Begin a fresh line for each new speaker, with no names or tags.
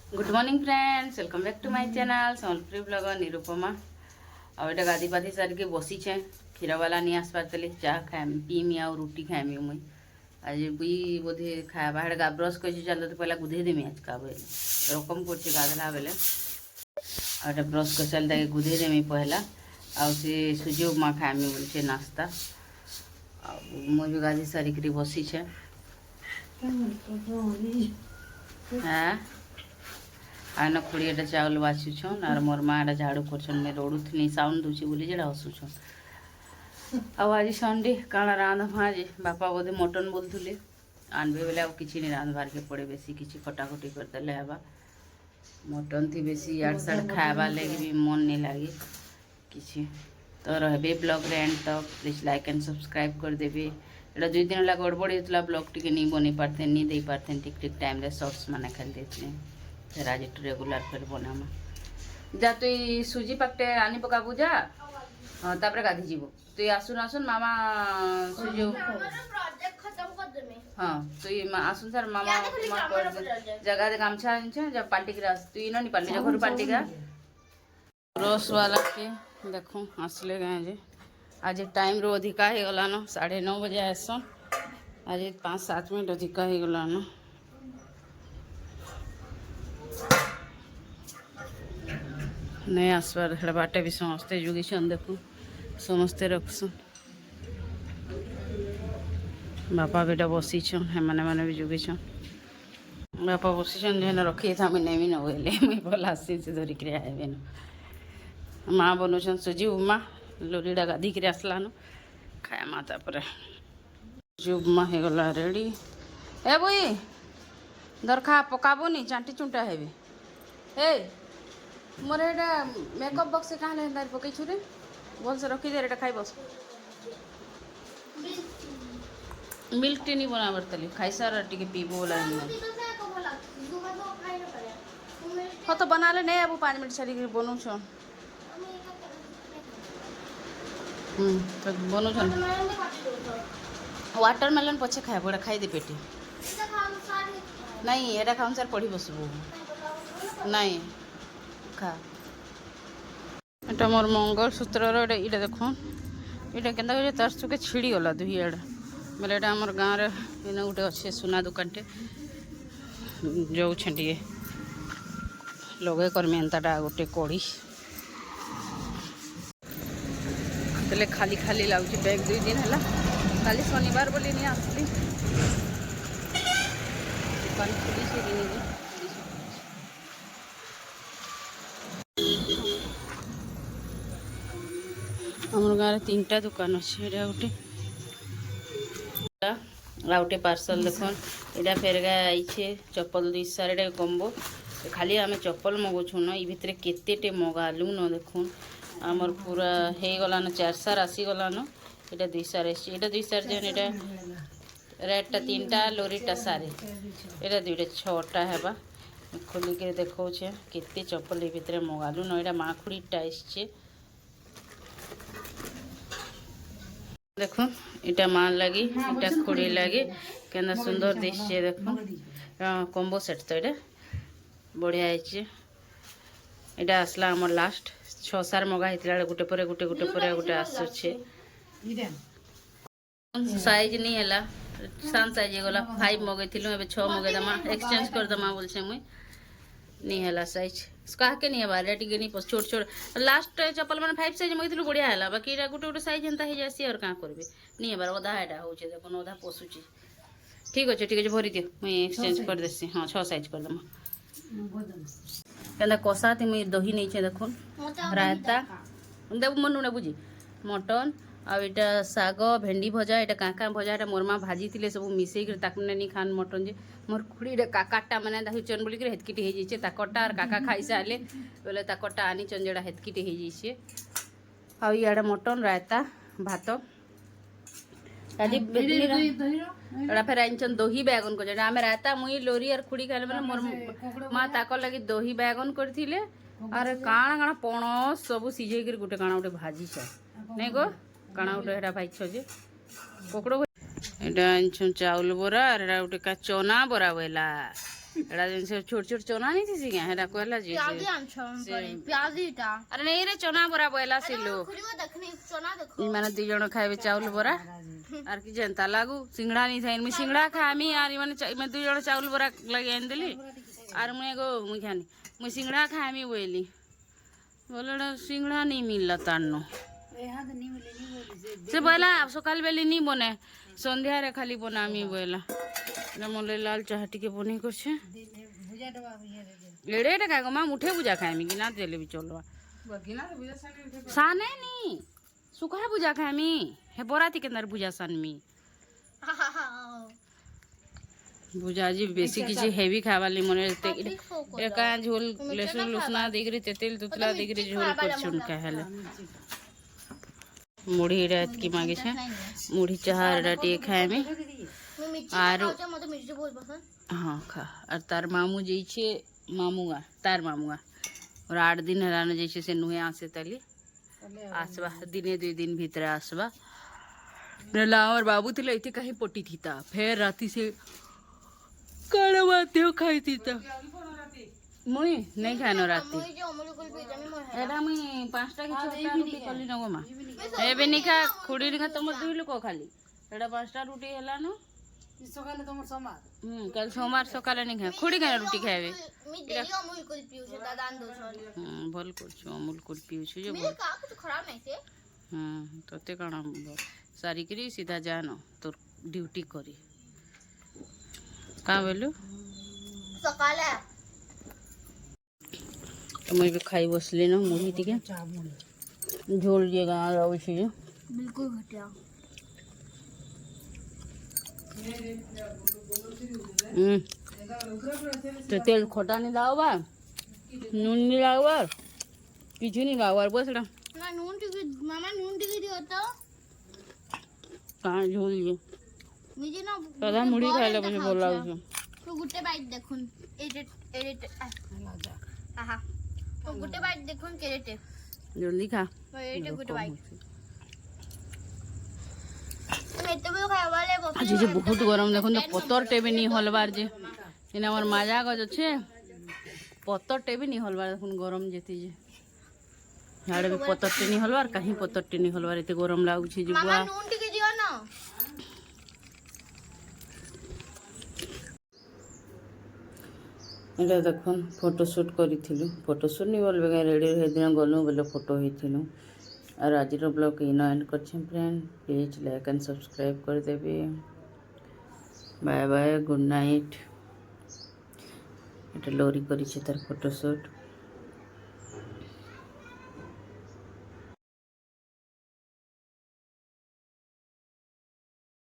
Good morning friends, welcome back to my channel Sambalpuri blog Nirupama. और ये गाधी पाधी सारिके बसी क्षीर वाला नहीं आसबार तेल चाह खाएमी पीमी आ रुटी खाएमी मुई आज भी बोधे खावा हेडा ब्रश कर चल तो पहला गुधे देमी आज का बेले रकम कर गाधला बेले और ब्रश कर चल गुधे देमी पहला आ सुजी उपमा खाएमी बोलছে नाश्ता मुई भी गाधी सारिक बसी हाँ आन खुड़ीटा चाउल बाछुछन और मोर माँ एटा झाड़ू कर मैं रोड़ुथनी साउंड दूची बोली जेटा हसुछन आज संडे काଣା रांधमा आज बापा बोधे मटन बोलुले आनबे बेले आउ किछि नहीं रांधबार के पड़े बेसी किछि कटाकटी करदेले हेबा मटन थी बेसी इयाड़ साड़ खावा लगे भी मन नहीं लगे किछि तो रहबे ब्लॉग रे एंड तक प्लीज लाइक एंड सब्सक्राइब कर देबे एटा 2 दिन ला गड़बड़ होता ब्लॉग टिके नहीं बनी पारते नहीं दे पारते ठीक ठीक टाइम रे शॉर्ट्स माने खाली देते फिर आज रेगुलर फिर बनामा जा तु सुजी पाकटे आनी पकाबू जा हाँ तापर गाधी जीव तु आसुन आसुन मामा सुजी हाँ तु आसुन सर मामा जगह गामछा जब पाल्टी के तु इन नहीं पाल्टी घर पाल्टी का रस वाला के देखो आसले गए जे आज टाइम रो अधिका हो गलान 9:30 बजे आसन आज 5-7 मिनट अधिका हो गलान नहीं आसबार हेड़ा बाटे भी समस्ते जुगीछन देखो समस्ते रखसन बापा बेटा बसीछन हेमाने माने भी जुगीछन बापा बसीछन जेन रखी था मैं नहीं न बोले मुई भल आसी से धरिक आइबे न माँ बनौछन सुजी उपमा लोरीड़ा गाधी कर आसलान खाए माँ तापर सुजी उपमा हो गला रेडी ए बुई दरखा पकाबोनी चांटी चुंटा हेबे ए मोर एटा मेकअप बॉक्स कहाँ ले पकई छु रे बोल से रखी दे एटा खाई बस मिल्क टी नहीं बनाबर तली खाई सार टिके पीबो बोला हाँ तो बना ले नहीं अब 5 मिनट सारी बनू छन तो बनू छन वाटरमेलन पछे खाए बड़ा खाई दे पेटी नहीं एटा खाऊन सार पढ़ी बसबो नहीं खा एटा मोर मंगलसूत्र इटा देख इटा केन्ता कर तार सुके छिड़ी गला दुई आड़ा बोले एटा हमर गाँव रे इन गोटे अच्छे सुना दुकानटे जो टे लगे करमी एंताटा गोटे कड़ी तेले खाली खाली लगुच बैग 2 दिन है खाली शनिवार बोली नहीं आसली दुकान खुली से हमर गाँव में 3टा दुकान अच्छे गोटे गोटे पार्सल देखन यहाँ फेर आईछे चप्पल 2 सारे कम्बो खाली आम चप्पल मगुछु न भितर केते मगालु न देखुन आमर पूरा हो गलान 4 सार आसीगलान यहाँ 2 सार एटा 2 सार जेन रेडटा 3टा लोरीटा सारे यहाँ 2टा 6टा हेबा खोलिक देखौछे केते चप्पल ए भितर मगालु न यहाँ माखुड़ीटा आसछे देखो इटा माँ लगी इटा खुड़ी लगी केना सुंदर दिशे देखो कॉम्बो सेट तो ये बढ़िया है इटा आसला हमर लास्ट 6 सार मगा होता गोटे पर गोटे गोटे पर गोटे आसुचे साइज नहीं है सान साइज गला 5 मगैलु ए 6 मगेदमा एक्सचेंज करदमा बोलछे मुई नहीं है साइज कहा के नहीं है टी नहीं छोट छोट लास्ट चप्पल मैंने 5 साइज मगैलु बढ़िया है बाकी गोटे गोटे साइज एंता हो जासी और क्या करबे नहीं है अधा एटा हो देखो अधा पशुची ठीक अच्छे भरी दियो मुई एक्सचेंज कर देसी हाँ 6 साइज कर दमा कषा थी मुई दही नहीं देखो रायता देव मन ना बुझी मटन आटा शाग भेंडी भजा यहाँ काका भजा यहाँ मोर माँ भाजी थे सब मिसेक नहीं खान मटन जे मोर खुड़ी काकाटा मैंने दाचन बोलिक हेतकीटे हो जाइए ताकटा और काका खाई सारे बोले ताकटा आनी चंजेड़ा हेतकीटे हो जाइए आड़ मटन रायता भात आज फिर आनछन दही बैगन कर आम रायता मुई लोरी और खुड़ी खाले मैंने मोर माँ ताक लगी दही बैगन करते और काଣା काଣା पणस सब सीझे गोटे काଣା गोटे भाजी नहीं गो काଣା गोटे हेटा भाई जे पकड़ एटा आनछन चाउल बरा और गोटे का चना बरा बोला एड़ा जिन से छोट छोट चना नहीं थी सिगा हेरा कहला जी
प्याज आनछो प्याजीटा
अरे नहीं रे चना बरा बोला सिलो
खुरीवा देखनी चना देखो
ई माने 2 जण खाइबे चाउल बरा आर की जनता लागू सिंगड़ा नहीं थाइन मी सिंगड़ा खामी आर माने मैं 2 जण चाउल बरा लगे आन देली आर मैं एगो मुई खानी मैं सिंगड़ा खामी बोली बोलड़ा सिंगड़ा नहीं मिलला तानो से बोला सकाल बेली नहीं बने सन्ध्या रे खाली बनामी बोला मोले लाल चाह टिके बनी करछे एड़े एड़े का मा मुठे बुझा खाइमी कि ना देले भी चलवा साने नी सुखा बुझा खाइमी हे बोराती के अंदर बुझा सनमी बुझा जी बेसी किछि हेवी खावाली मने एका झोल लेसुन लुसना दिगरी तेल दुतला दिगरी झोल करछुन कहले मुढ़ी रात की मांगे छे मुढ़ी चार राटी खाइमी आरो हाँ खा और तार मामू जी छे मामुआ तार मामुआ और 8 दिन हरानो जैसे से नुहे आसे तली आसबा दिने 2 दिन भीतर आसबा नला और बाबू थे लेते कहीं पोटी थी ता फिर राती से कड़वा त्यो खाई थी ता मुई नहीं खानो राती एडा मुई 5टा कि 6टा रोटी कली नगो मा एबे निखा खुडी निखा तमर 2 लोक खाली एडा 5टा रोटी हला न सकाले तमर सोमवार कल सोमवार सकाले नहीं खा खुडी खाना रोटी खाइबे
मी डेली अमूल कुल पिउ छे दादान दोसर
भल करछु अमूल कुल पिउ छु जे
मेरे का कुछ खराब नहीं छे
तते काना सारी करी सीधा जानो तोर ड्यूटी करी का बोलू
सकाले
मैं भी खाई बसली न मुढ़ी टिके झोल जे गाँव रहो छी
बिल्कुल घटिया
तो तेल खोटा नहीं लाओ नून नहीं लाओ किछु नहीं लाओ बस
ना नून टिके मामा नून टिके दियो तो
कहाँ झोल जे
मुझे ना
दादा मुढ़ी खाइले बसे बोला
तो गुटे बाइट देखुन एडिट आहा तो गुटे बाइट देखुन केरेटे
जल्दी खा
एडिट गुटे बाइट मेते भी खाय वाले
आज जे बहुत गरम देखुन तो पतर टेबे नहीं हलबार जे इन हमर माजा गज छे पतर टेबे नहीं हलबार देखुन गरम जेती जे हाड़े भी पतर टे नहीं हलबार कहीं पतर टे नहीं हलबार एते गरम लागु छी जे
मामा नून टिके दियो ना
एटा देखुन फोटोशूट करिथिलु फोटोशूट नहीं बोलबे रेडी हे दिन गलु बोले फोटो हेथिलु और आज ब्लॉग इन एंड कर friend please like and subscribe कर देबे बाय बाय गुड नाइट एटा लोरी करी तार फोटोशूट।